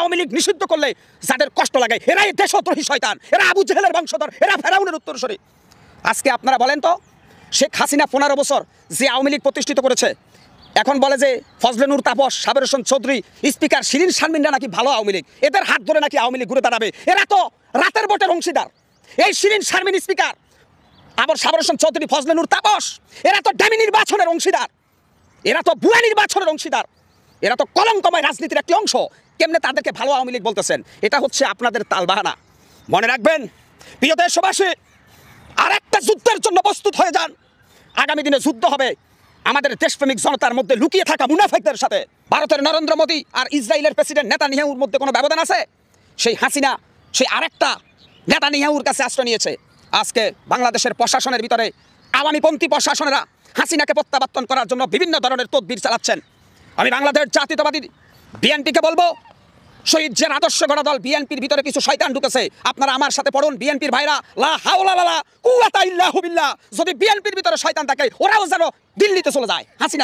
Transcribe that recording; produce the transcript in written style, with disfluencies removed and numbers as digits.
আওয়ামী লীগ নিষিদ্ধ করলে যাদের কষ্ট লাগে এরাই দেশদ্রোহী শয়তান, এরা আবু জেহেলের বংশধর, এরা ফেরাউনের উত্তরসূরি। আজকে আপনারা বলেন তো, শেখ হাসিনা 15 বছর যে আওয়ামী লীগ প্রতিষ্ঠিত করেছে, এখন বলে যে ফজলে নূর তাপস, সাবের হোসেন চৌধুরী, স্পিকার শিরিন শারমিনরা নাকি ভালো আওয়ামী লীগ, এদের হাত ধরে নাকি আওয়ামী লীগ ঘুরে দাঁড়াবে। এরা তো রাতের ভোটের অংশীদার। এই শিরিন শারমিন স্পিকার, আবার সাবের হোসেন চৌধুরী, ফজলে নূর তাপস, এরা তো ডামি নির্বাচনের অংশীদার, এরা তো ভুয়া নির্বাচনের অংশীদার, এরা তো কলঙ্কময় রাজনীতির একটি অংশ। কেমনে তাদেরকে ভালো আওয়ামী লীগ বলতেছেন? এটা হচ্ছে আপনাদের তালবাহানা। মনে রাখবেন প্রিয় দেশবাসী, আর একটা যুদ্ধের জন্য প্রস্তুত হয়ে যান। আগামী দিনে যুদ্ধ হবে আমাদের দেশপ্রেমিক জনতার মধ্যে লুকিয়ে থাকা মুনাফিকদের সাথে। ভারতের নরেন্দ্র মোদী আর ইসরায়েলের প্রেসিডেন্ট নেতানিয়াহুর মধ্যে কোনো ব্যবধান আছে? সেই হাসিনা সেই আরেকটা নেতানিয়াহুর কাছে আশ্রয় নিয়েছে। আজকে বাংলাদেশের প্রশাসনের ভিতরে আওয়ামীপন্থী প্রশাসনেরা হাসিনাকে প্রত্যাবর্তন করার জন্য বিভিন্ন ধরনের তদবির চালাচ্ছেন। আমি বাংলাদেশ জাতীয়তাবাদী বিএনপিকে বলবো, শহীদ যে আদর্শ গড়া দল বিএনপির ভিতরে কিছু শয়তান ঢুকেছে। আপনারা আমার সাথে পড়ুন, বিএনপির ভাইরা, লা হাওলা লা কুওয়াতা ইল্লা বিল্লাহ। যদি বিএনপির ভিতরে শয়তান থাকে, ওরাও যেন দিল্লিতে চলে যায়। হাসিনা